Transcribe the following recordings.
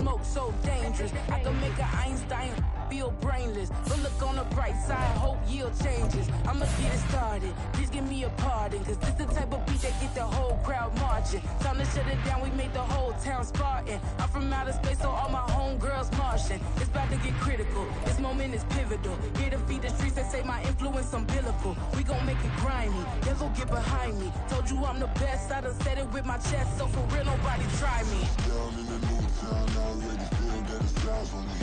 smoke so dangerous. I can make an Einstein feel brainless, but look on the bright side, hope yield changes. I'ma get it started, please give me a pardon, cause this the type of beat that get the whole crowd marching. Time to shut it down, we made the whole town Spartan. I'm from outer space, so all my homegirls Martian. It's about to get critical, this moment is pivotal. Here to feed the streets, they say my influence umbilical. We gon' make it grimy, devil get behind me. Told you I'm the best, I done said it with my chest, so for real nobody try me. Down in the new town, I already feel that it's eyes on me.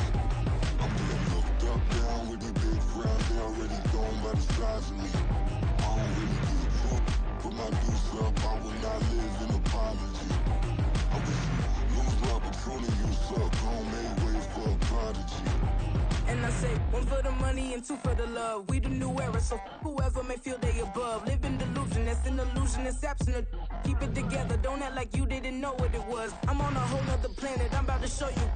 I'm getting looked up, down with the big crowd, they already gone by the size of me. I don't really give a fuck, put my deuce up, I will not live in apology. I wish you lose the opportunity, you suck, home made ways for a prodigy. And I say, one for the money and two for the love. We the new era, so whoever may feel they above. Live in delusion, that's an illusion, it's absent. Keep it together, don't act like you didn't know what it was. I'm on a whole nother planet, I'm about to show you.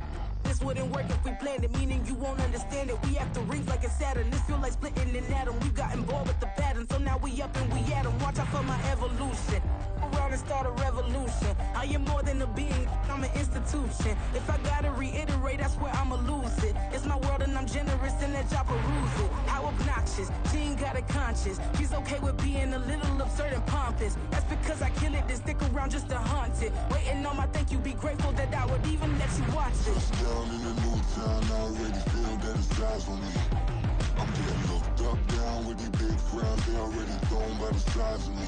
This wouldn't work if we planned it, meaning you won't understand it. We have to rings like a Saturn, this feel like splitting an atom. We got involved with the pattern, so now we up and we at 'em. Watch out for my evolution. Around and start a revolution. I am more than a being, I'm an institution. If I gotta reiterate, that's where I'ma lose it. It's my world and I'm generous and that y'all peruse it. How obnoxious, she ain't got a conscience. She's okay with being a little absurd and pompous. That's because I kill it, then stick around just to haunt it. Waiting on my thank you, be grateful that I would even let you watch it. Down in the new town, I already feel that it's eyes on me. I'm getting looked up, down with the big crowd, they already gone by the size of me.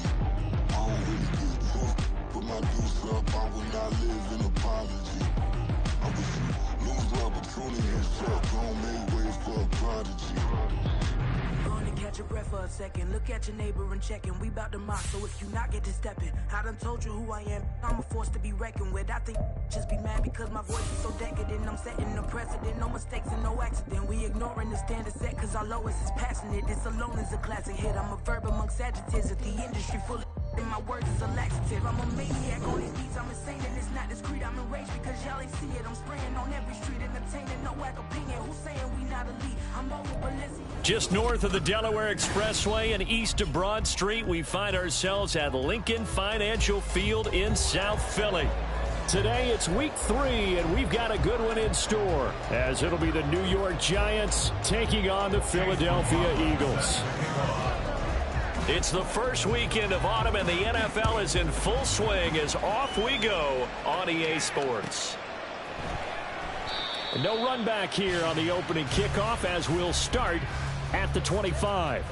I don't really give a fuck, put my deuce up, I will not live in apology. I wish you lose the opportunity, you suck, home made ways for a prodigy. Gonna catch your breath for a second. Look at your neighbor and checking. We bout to mock, so if you not get to stepping, I done told you who I am. I'm a force to be reckoned with. I think just be mad because my voice is so decadent. I'm setting the precedent, no mistakes and no accident. We ignoring the standard set cause our lowest is passionate. This alone is a classic hit. I'm a verb amongst adjectives. If the industry full of and my words is a laxative. I'm a maniac on these beats. I'm insane and it's not discreet. I'm enraged because y'all ain't see it. I'm spraying on every street, entertaining no whack opinion. Who's saying we not elite? I'm over Balenci. Just north of the Delaware Expressway and east of Broad Street, we find ourselves at Lincoln Financial Field in South Philly. Today it's week 3, and we've got a good one in store, as it'll be the New York Giants taking on the Philadelphia Eagles. It's the first weekend of autumn, and the NFL is in full swing as off we go on EA Sports. No run back here on the opening kickoff, as we'll start at the 25.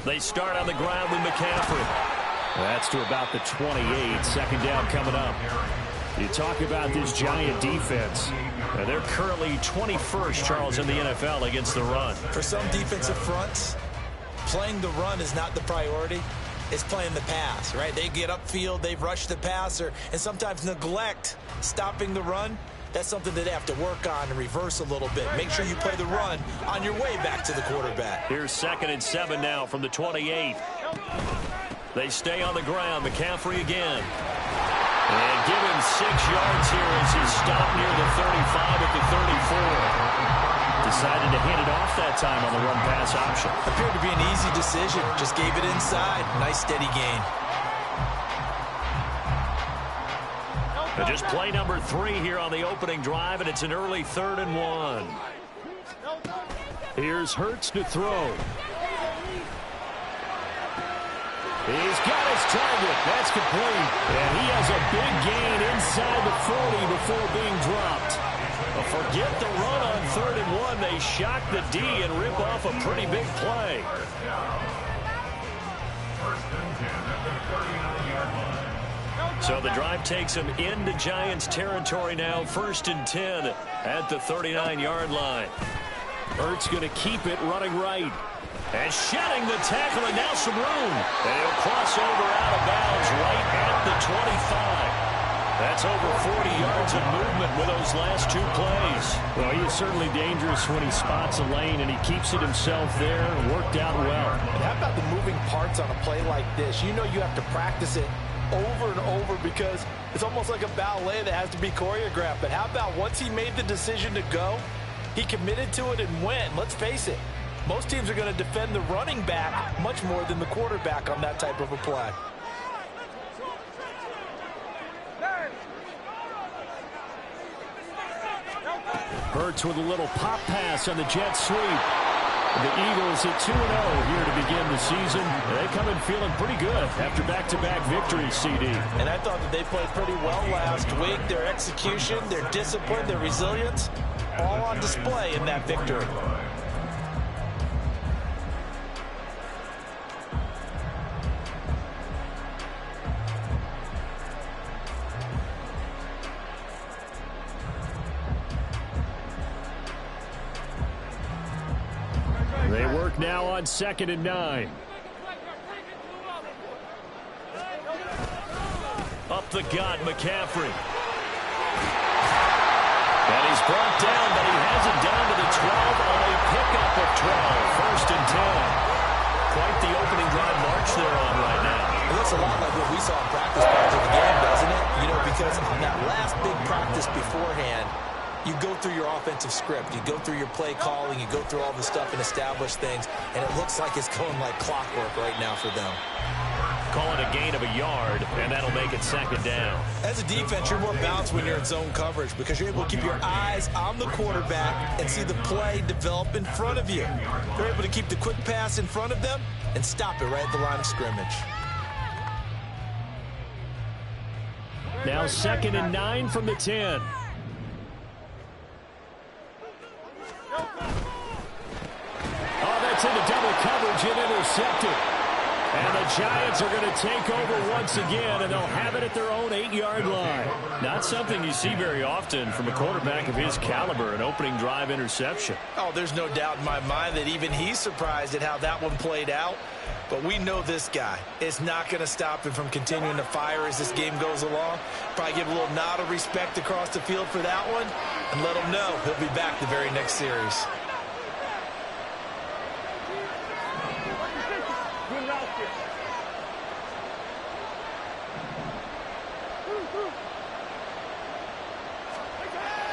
They start on the ground with McCaffrey. That's to about the 28. Second down coming up. You talk about this Giant defense. They're currently 21st, Charles, in the NFL against the run. For some defensive fronts, playing the run is not the priority. It's playing the pass, right? They get upfield, they rush the passer, and sometimes neglect stopping the run. That's something that they have to work on and reverse a little bit. Make sure you play the run on your way back to the quarterback. Here's 2nd and 7 now from the 28. They stay on the ground. McCaffrey again. And give him 6 yards here as he's stopped near the 35 at the 34. Decided to hand it off that time on the run-pass option. Appeared to be an easy decision. Just gave it inside. Nice steady gain. Just play number 3 here on the opening drive, and it's an early 3rd and 1. Here's Hurts to throw. He's got his target. That's complete. And he has a big gain inside the 40 before being dropped. But forget the run on 3rd and 1. They shock the D and rip off a pretty big play. So the drive takes him into Giants territory now. 1st and 10 at the 39-yard line. Ertz going to keep it running right. And shedding the tackle, and now some room. And he'll cross over out of bounds right at the 25. That's over 40 yards of movement with those last 2 plays. Well, he is certainly dangerous when he spots a lane, and he keeps it himself there and worked out well. And how about the moving parts starts on a play like this, you know you have to practice it over and over because it's almost like a ballet that has to be choreographed. But how about once he made the decision to go, he committed to it and went. Let's face it, most teams are going to defend the running back much more than the quarterback on that type of a play. Hurts with a little pop pass on the jet sweep. The Eagles at 2-0 here to begin the season. They come in feeling pretty good after back-to-back victories, CD. And I thought that they played pretty well last week. Their execution, their discipline, their resilience, all on display in that victory. They work now on 2nd and 9. Up the gut, McCaffrey. And he's brought down, but he has it down to the 12 on a pickup of 12. 1st and 10. Quite the opening drive march they're on right now. It looks a lot like what we saw in practice parts of the game, doesn't it? You know, because on that last big practice beforehand, you go through your offensive script. You go through your play calling. You go through all the stuff and establish things. And it looks like it's going like clockwork right now for them. Call it a gain of a yard, and that'll make it 2nd down. As a defense, you're more balanced when you're in zone coverage because you're able to keep your eyes on the quarterback and see the play develop in front of you. They're able to keep the quick pass in front of them and stop it right at the line of scrimmage. Now 2nd and 9 from the 10. Oh, that's into double coverage and intercepted. And the Giants are going to take over once again, and they'll have it at their own 8-yard line. Not something you see very often from a quarterback of his caliber, an opening drive interception. Oh, there's no doubt in my mind that even he's surprised at how that one played out. But we know this guy is not going to stop him from continuing to fire as this game goes along. Probably give a little nod of respect across the field for that one and let him know he'll be back the very next series.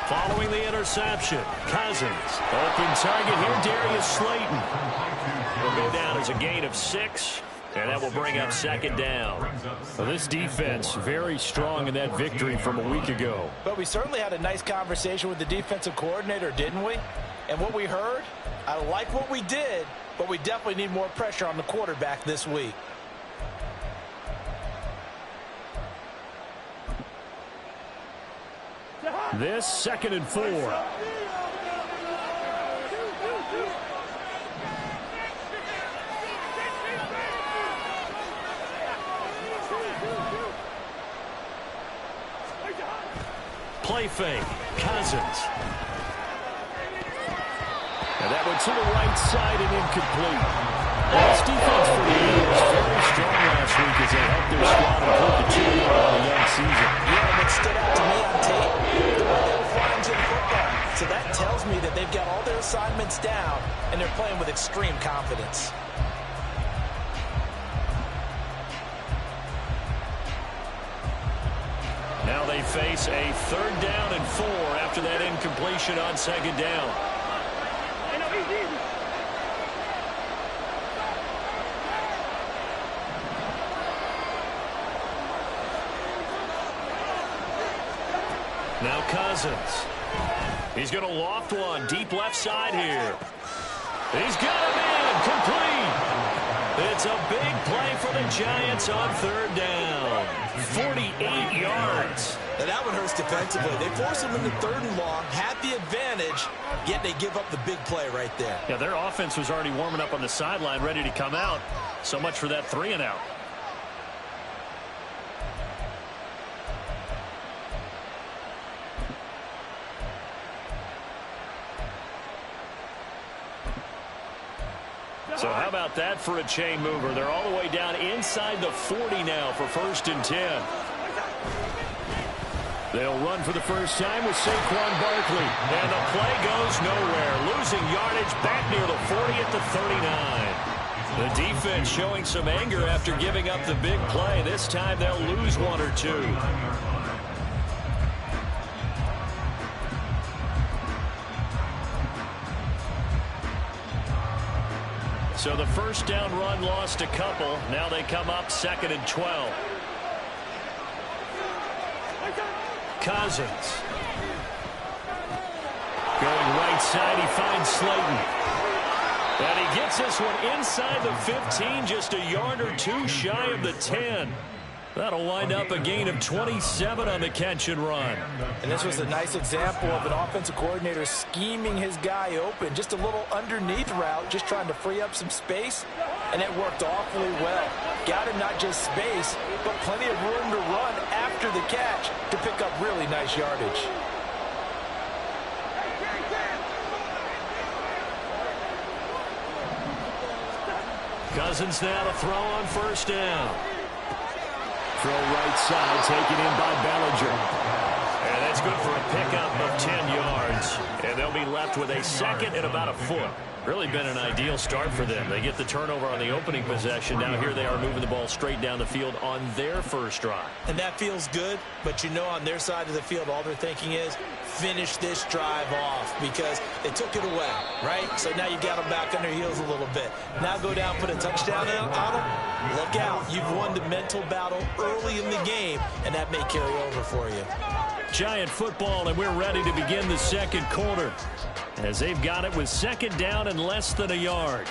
Following the interception, Cousins. Open target here, Darius Slayton. Will go down as a gain of 6, and that will bring up 2nd down. Well, this defense very strong in that victory from a week ago. But we certainly had a nice conversation with the defensive coordinator, didn't we? And what we heard, I like what we did, but we definitely need more pressure on the quarterback this week. This 2nd and 4. Play fake, Cousins. And that one to the right side and incomplete. Well, this defense for the Eagles was very strong last week as they helped their squad improve the 2-1 on the young season. Yeah, and it stood out to me on tape, the way they were flying to the football. So that tells me that they've got all their assignments down, and they're playing with extreme confidence. Now they face a 3rd down and 4 after that incompletion on 2nd down. Now Cousins. He's going to loft one deep left side here. He's got him in, complete. It's a big play for the Giants on 3rd down. 48 yards. Now that one hurts defensively. They force him into 3rd and long, had the advantage, yet they give up the big play right there. Yeah, their offense was already warming up on the sideline, ready to come out. So much for that 3 and out. So how about that for a chain mover? They're all the way down inside the 40 now for 1st and 10. They'll run for the first time with Saquon Barkley. And the play goes nowhere. Losing yardage back near the 40 at the 39. The defense showing some anger after giving up the big play. This time they'll lose one or two. So the first down run lost a couple. Now they come up 2nd and 12. Cousins. Going right side, he finds Slayton. And he gets this one inside the 15, just a yard or two shy of the 10. That'll wind up a gain of 27 on the catch and run. And this was a nice example of an offensive coordinator scheming his guy open. Just a little underneath route, just trying to free up some space. And it worked awfully well. Got him not just space, but plenty of room to run after the catch to pick up really nice yardage. Cousins now to throw on first down. Throw right side, taken in by Bellinger. And that's good for a pickup of 10 yards. And they'll be left with a 2nd and about a foot. Really been an ideal start for them. They get the turnover on the opening possession. Now here they are moving the ball straight down the field on their first drive. And that feels good, but you know on their side of the field all they're thinking is finish this drive off because they took it away, right? So now you got them back on their heels a little bit. Now go down, put a touchdown on them. Look out. You've won the mental battle early in the game, and that may carry over for you. Giant football, and we're ready to begin the second quarter as they've got it with 2nd down and less than a yard.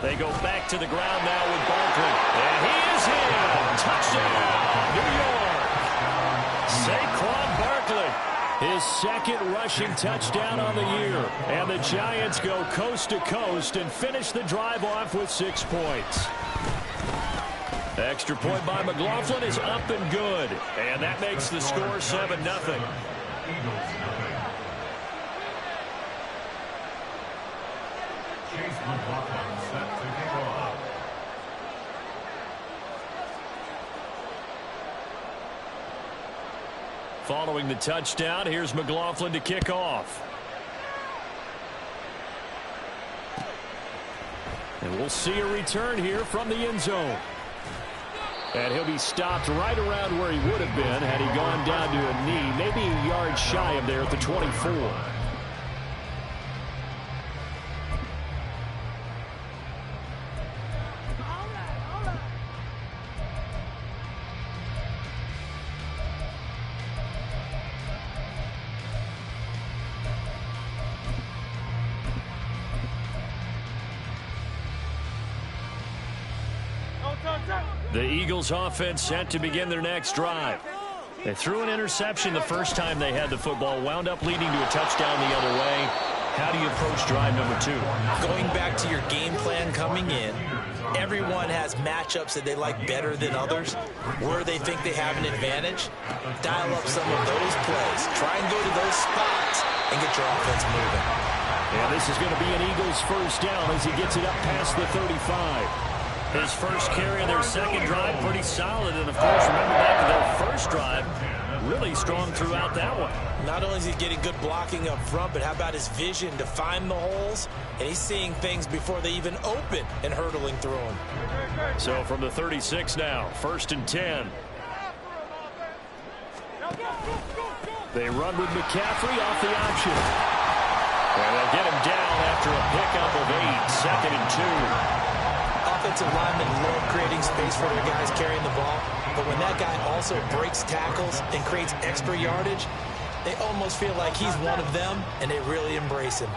They go back to the ground now with Barkley. And he is in. Touchdown, New York. Saquon Barkley, his 2nd rushing touchdown on the year. And the Giants go coast to coast and finish the drive off with 6 points. Extra point by McLaughlin is up and good. And that makes the score 7-0. Following the touchdown, here's McLaughlin to kick off. And we'll see a return here from the end zone. And he'll be stopped right around where he would have been had he gone down to a knee, maybe a yard shy of there at the 24. The Eagles offense set to begin their next drive. They threw an interception the first time they had the football, wound up leading to a touchdown the other way. How do you approach drive number 2? Going back to your game plan coming in, everyone has matchups that they like better than others, where they think they have an advantage. Dial up some of those plays. Try and go to those spots and get your offense moving. And this is going to be an Eagles first down as he gets it up past the 35. His first carry of their second drive, pretty solid. And, of course, remember back to their first drive, really strong throughout that one. Not only is he getting good blocking up front, but how about his vision to find the holes? And he's seeing things before they even open and hurdling through them. So from the 36 now, 1st and 10. They run with McCaffrey off the option. And they'll get him down after a pickup of 8, 2nd and 2. Offensive linemen love creating space for their guys carrying the ball, but when that guy also breaks tackles and creates extra yardage, they almost feel like he's one of them, and they really embrace him.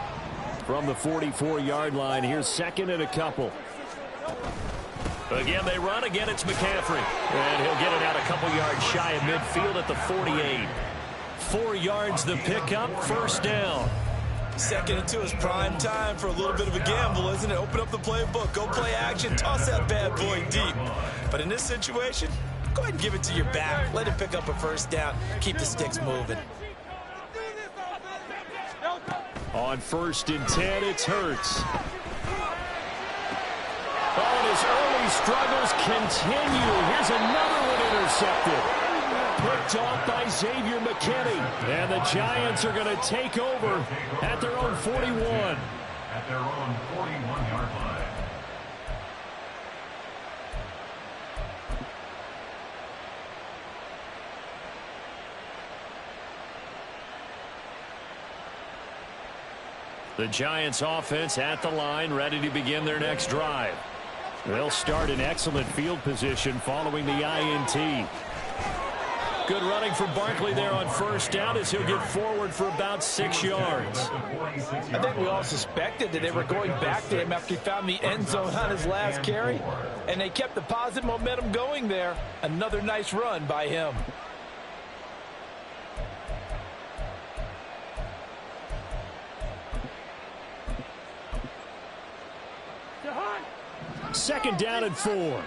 From the 44-yard line, here's 2nd and a couple. Again, they run. Again, it's McCaffrey. And he'll get it out a couple yards shy of midfield at the 48. 4 yards the pickup, first down. 2nd and 2 is prime time for a little bit of a gamble, isn't it? Open up the playbook, go play action, toss that bad boy deep. But in this situation, go ahead and give it to your back. Let him pick up a first down. Keep the sticks moving. On 1st and 10, it's Hurts. Oh, and his early struggles continue. Here's another one intercepted. Picked off by Xavier McKinney. And the Giants are going to take over at their own 41. At their own 41-yard line. The Giants offense at the line, ready to begin their next drive. They'll start in excellent field position following the INT. Good running from Barkley there on 1st down as he'll get forward for about 6 yards. I think we all suspected that they were going back to him after he found the end zone on his last carry. And they kept the positive momentum going there. Another nice run by him. Second down and 4.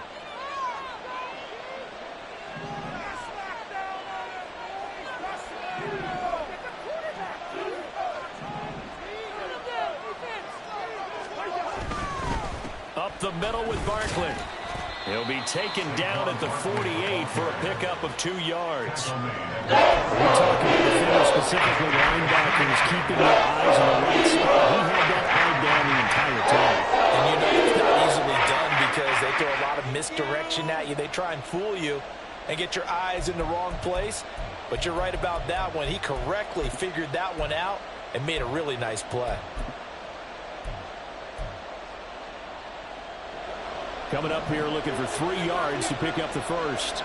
Up the middle with Barkley. He'll be taken down at the 48 for a pickup of 2 yards. We're talking about defenders, specifically linebackers, keeping their eyes on the right spot. He had that eye down the entire time. And you know it's not easily done because they throw a lot of misdirection at you. They try and fool you and get your eyes in the wrong place. But you're right about that one. He correctly figured that one out and made a really nice play. Coming up here looking for 3 yards to pick up the first.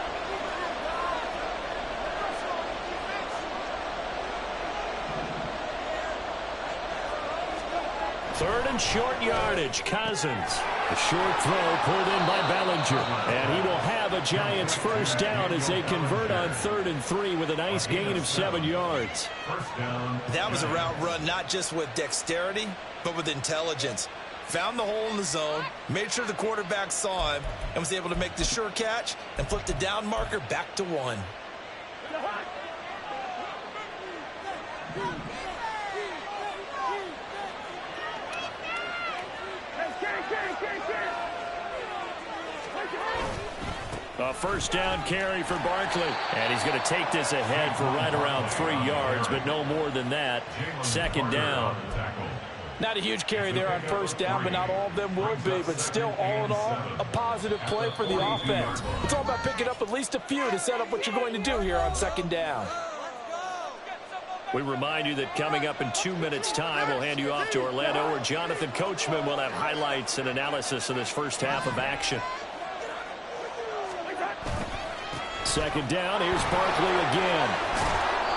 Third and short yardage. Cousins. A short throw pulled in by Bellinger. And he will have a Giants first down as they convert on 3rd and 3 with a nice gain of 7 yards. That was a route run not just with dexterity, but with intelligence. Found the hole in the zone, made sure the quarterback saw him, and was able to make the sure catch and flip the down marker back to 1. A first down carry for Barkley. And he's going to take this ahead for right around 3 yards, but no more than that. Second down. Not a huge carry there on 1st down, but not all of them will be. But still, all in all, a positive play for the offense. It's all about picking up at least a few to set up what you're going to do here on 2nd down. We remind you that coming up in 2 minutes' time, we'll hand you off to Orlando, where Jonathan Coachman will have highlights and analysis of this first half of action. Second down, here's Barkley again.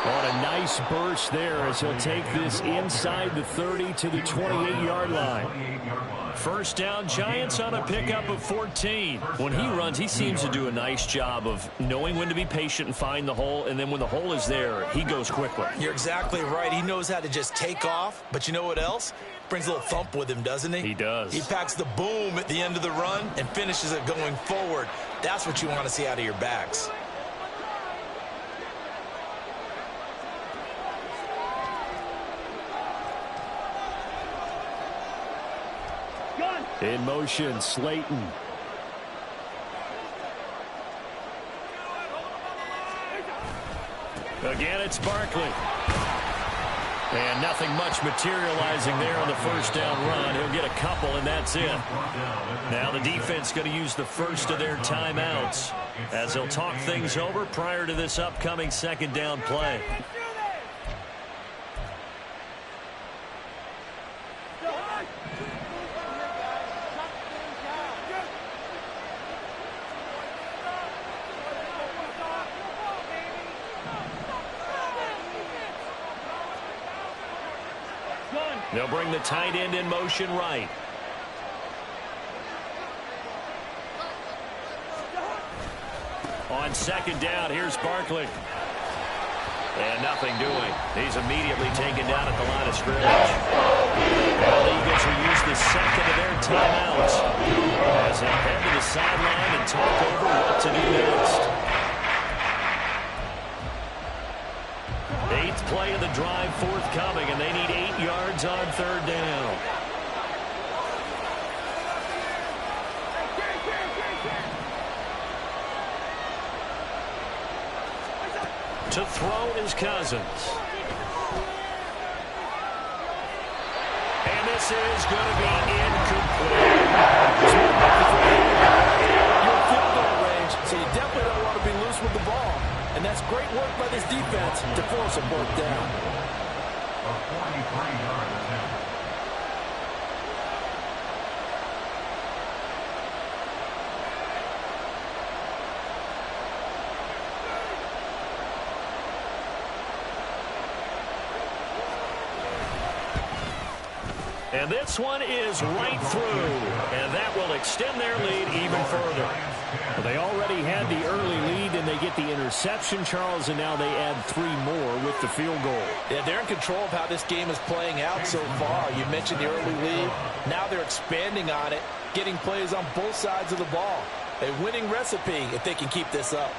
On a nice burst there as he'll take this inside the 30 to the 28-yard line. First down, Giants on a pickup of 14. When he runs, he seems to do a nice job of knowing when to be patient and find the hole, and then when the hole is there, he goes quickly. You're exactly right. He knows how to just take off, but you know what else? Brings a little thump with him, doesn't he? He does. He packs the boom at the end of the run and finishes it going forward. That's what you want to see out of your backs. In motion, Slayton. Again, it's Barkley. And nothing much materializing there on the first down run. He'll get a couple, and that's it. Now the defense going to use the first of their timeouts as they'll talk things over prior to this upcoming second down play. They'll bring the tight end in motion right. On second down, here's Barkley. And nothing doing. He's immediately taken down at the line of scrimmage. Well, the Eagles will use the second of their timeouts as they head to the sideline and talk over what to do next. Fourth play of the drive forthcoming, and they need 8 yards on third down. To throw is Cousins. And this is going to be incomplete. You're in field goal range, so you definitely don't want to be loose with the ball. And that's great work by this defense to force a fourth down. A 43-yard attempt. And this one is right through, and that will extend their lead even further. Well, they already had the early lead, and they get the interception, Charles, and now they add 3 more with the field goal. Yeah, they're in control of how this game is playing out so far. You mentioned the early lead. Now they're expanding on it, getting plays on both sides of the ball. A winning recipe if they can keep this up.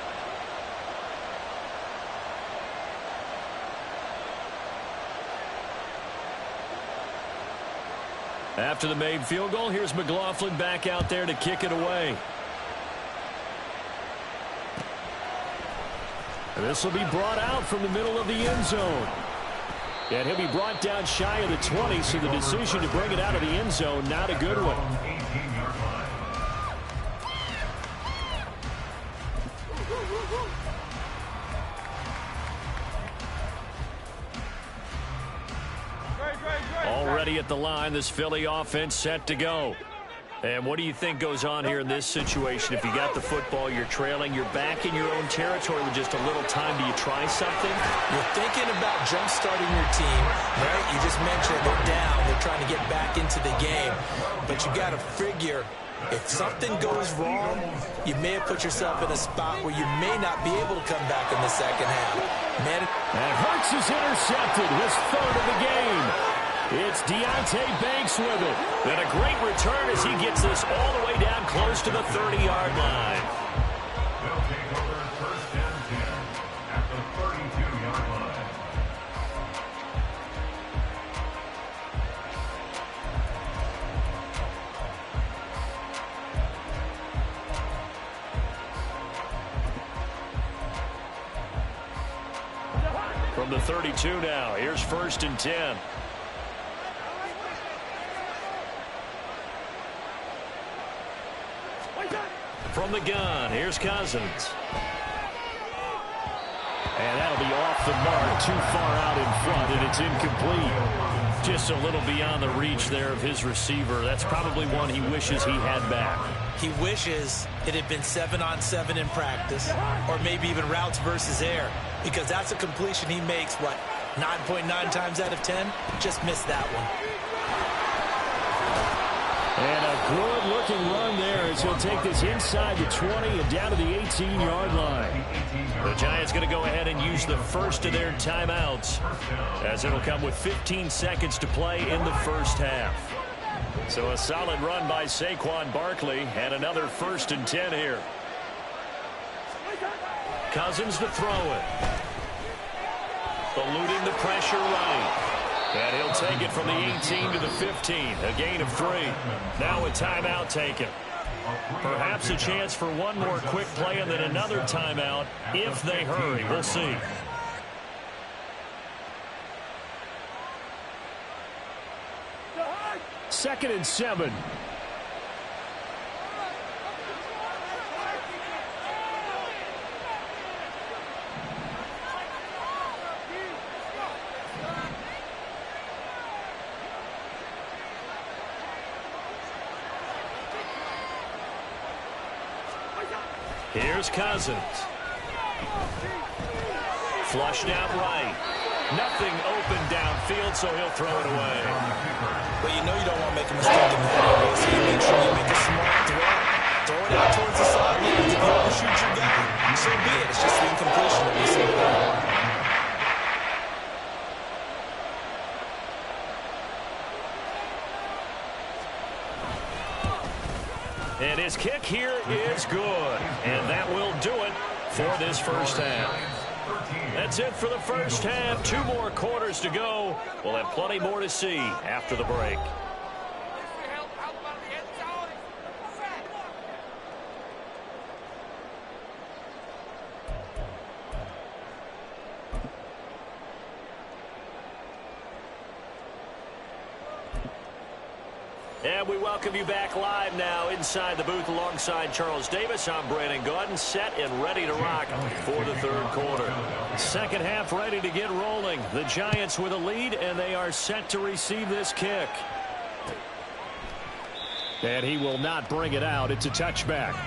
After the made field goal, here's McLaughlin back out there to kick it away. And this will be brought out from the middle of the end zone. And he'll be brought down shy of the 20, so the decision to bring it out of the end zone, not a good one. 18-yard line. Already at the line, this Philly offense set to go. And what do you think goes on here in this situation? If you got the football, you're trailing, you're back in your own territory with just a little time. Do you try something? You're thinking about jump-starting your team, right? You just mentioned they're down. They're trying to get back into the game. But you got to figure, if something goes wrong, you may have put yourself in a spot where you may not be able to come back in the second half. Man, and Hurts is intercepted, his third of the game. It's Deontay Banks with it. And a great return as he gets this all the way down close to the 30-yard line. They'll take over first and 10 at the 32-yard line. From the 32 now, here's first and 10. From the gun, here's Cousins. And that'll be off the mark, too far out in front, and it's incomplete. Just a little beyond the reach there of his receiver. That's probably one he wishes he had back. he wishes it had been 7-on-7 in practice, or maybe even routes versus air, because that's a completion he makes, what, 9.9 times out of 10? Just missed that one. And a good-looking run there as he'll take this inside the 20 and down to the 18-yard line. The Giants going to go ahead and use the first of their timeouts, as it'll come with 15 seconds to play in the first half. So a solid run by Saquon Barkley, and another 1st and 10 here. Cousins to throw it. Eluding the pressure right. And he'll take it from the 18 to the 15, a gain of 3. Now a timeout taken. Perhaps a chance for one more quick play and then another timeout if they hurry. We'll see. Second and 7. Here's Cousins. Flushed out right. Nothing open downfield, so he'll throw it away. But you know you don't want to make a mistake in that area, so you make sure you make a smart throw. Throw it out towards the sideline. If you overshoot your guy, so be it. It's just the incompletion that we see there. And his kick here is good. And that will do it for this first half. That's it for the first half. 2 more quarters to go. We'll have plenty more to see after the break. And we welcome you back live now inside the booth alongside Charles Davis. I'm Brandon Gaudin, set and ready to rock for the third quarter. Second half ready to get rolling. The Giants with a lead, and they are set to receive this kick. And he will not bring it out. It's a touchback.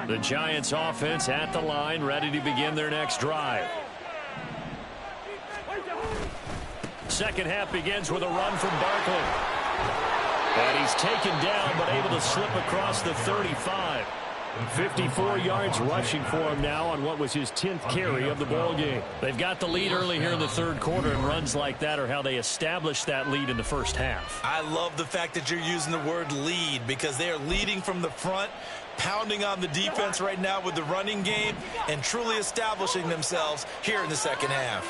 The Giants offense at the line, ready to begin their next drive. Second half begins with a run from Barkley. And he's taken down, but able to slip across the 35. 54 yards rushing for him now on what was his 10th carry of the ball game. They've got the lead early here in the third quarter, and runs like that are how they established that lead in the first half. I love the fact that you're using the word lead, because they are leading from the front, pounding on the defense right now with the running game, and truly establishing themselves here in the second half.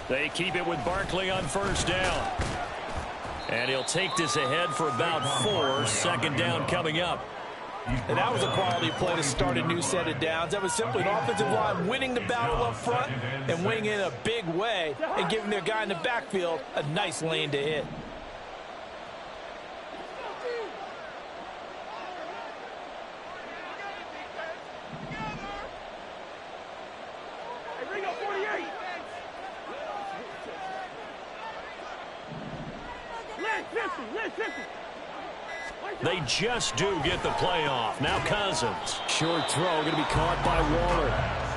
They keep it with Barkley on first down. And he'll take this ahead for about 4. Second down coming up. And that was a quality play to start a new set of downs. That was simply an offensive line winning the battle up front and winning in a big way and giving their guy in the backfield a nice lane to hit. They just do get the play off. Now Cousins. Short throw going to be caught by Waller.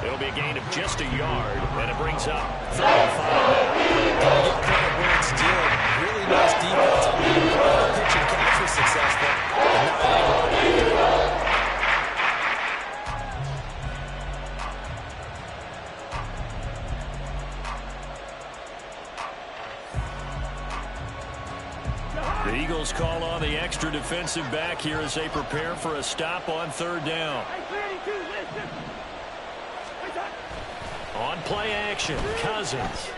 It'll be a gain of just a yard, and it brings up 35 now. Get credit where it's due. Really nice defense. The pitch and catch was successful. The Eagles call on the extra defensive back here as they prepare for a stop on third down. On play action, Cousins.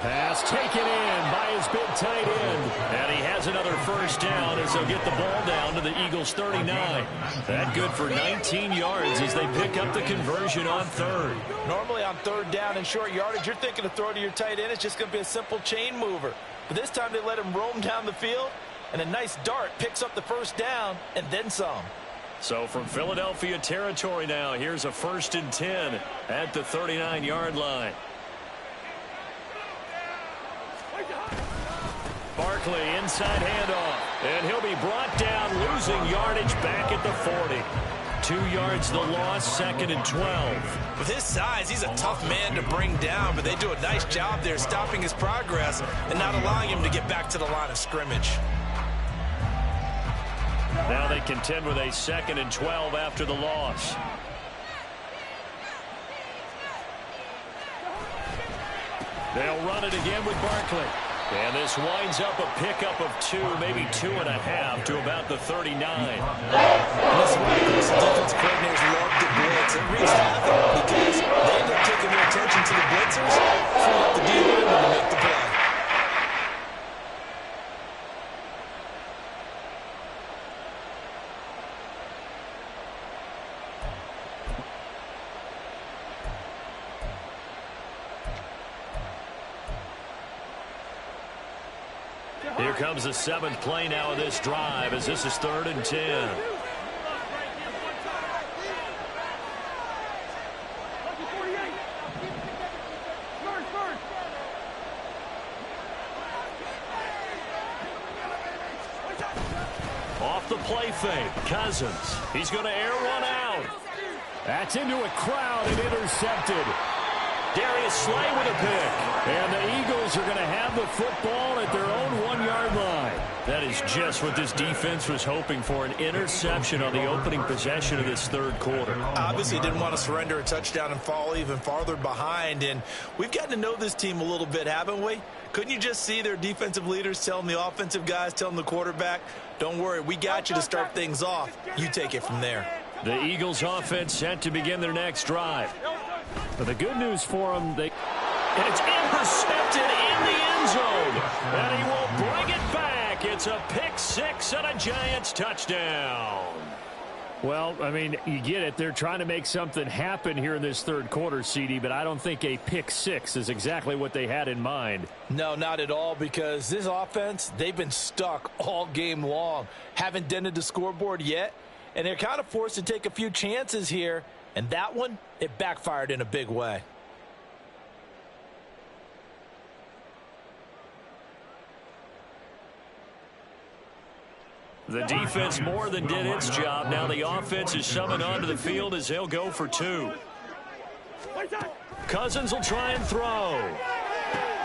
Pass taken in by his big tight end. And he has another first down as they'll get the ball down to the Eagles' 39. That good for 19 yards as they pick up the conversion on third. Normally on third down and short yardage, you're thinking to throw to your tight end. It's just going to be a simple chain mover. But this time they let him roam down the field, and a nice dart picks up the first down and then some. So from Philadelphia territory now, here's a 1st and 10 at the 39-yard line. Barkley inside handoff, and he'll be brought down, losing yardage back at the 40. 2 yards the loss, 2nd and 12. With his size, he's a tough man to bring down, but they do a nice job there stopping his progress and not allowing him to get back to the line of scrimmage. Now they contend with a 2nd and 12 after the loss. They'll run it again with Barkley. And this winds up a pickup of 2, maybe 2.5 to about the 39. That's why the defense coordinators love the blitz. It wreaks havoc because they end up taking their attention to the blitzers, freeing up the D-lineman to make the play. Here comes the 7th play now of this drive as this is 3rd and 10. Off the play fake, Cousins. He's going to air one out. That's into a crowd and intercepted. Darius Slay with a pick. And the Eagles are going to have the football at their own 1-yard line. That is just what this defense was hoping for, an interception on the opening possession of this third quarter. Obviously didn't want to surrender a touchdown and fall even farther behind. And we've gotten to know this team a little bit, haven't we? Couldn't you just see their defensive leaders telling the offensive guys, telling the quarterback, don't worry, we got you to start things off. You take it from there. The Eagles offense set to begin their next drive. But the good news for them, it's intercepted in the end zone. And he will bring it back. It's a pick six and a Giants touchdown. Well, I mean, you get it. They're trying to make something happen here in this third quarter, CD, but I don't think a pick six is exactly what they had in mind. No, not at all, because this offense, they've been stuck all game long. Haven't dented the scoreboard yet, and they're kind of forced to take a few chances here, and that one, it backfired in a big way. The defense more than did its job. Now the offense is summoned onto the field as they'll go for two. Cousins will try and throw.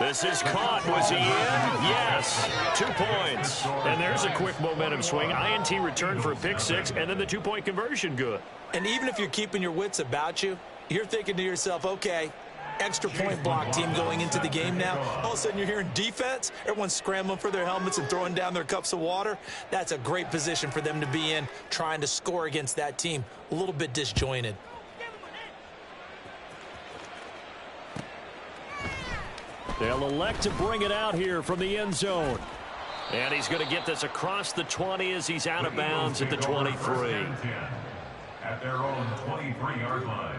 This is caught. Was he in? Yes. 2 points. And there's a quick momentum swing. INT return for a pick six, and then the two-point conversion good. And even if you're keeping your wits about you, you're thinking to yourself, okay, extra point block team going into the game now. All of a sudden you're hearing defense. Everyone's scrambling for their helmets and throwing down their cups of water. That's a great position for them to be in, trying to score against that team. A little bit disjointed. They'll elect to bring it out here from the end zone. And he's going to get this across the 20 as he's out of bounds at the 23. At their own 23-yard line.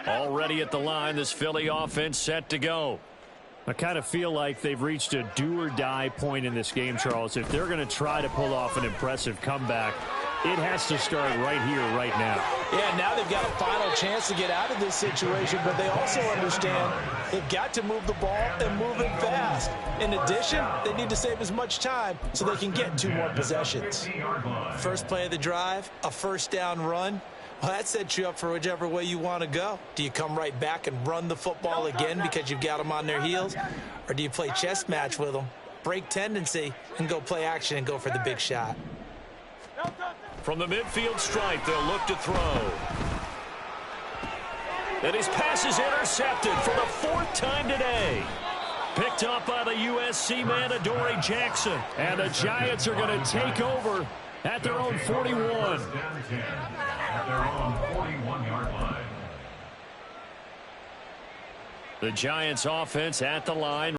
Already at the line, this Philly offense set to go. I kind of feel like they've reached a do-or-die point in this game, Charles. If they're going to try to pull off an impressive comeback, it has to start right here, right now. Yeah, now they've got a final chance to get out of this situation, but they also understand they've got to move the ball and move it fast. In addition, they need to save as much time so they can get 2 more possessions. First play of the drive, a first down run. Well, that sets you up for whichever way you want to go. Do you come right back and run the football again because you've got them on their heels? Or do you play chess match with them, break tendency, and go play action and go for the big shot? From the midfield stripe, they'll look to throw. And his pass is intercepted for the 4th time today. Picked up by the USC man, Adoree Jackson. And the Giants are going to take over at their own 41. At their own 41-yard line. The Giants offense at the line.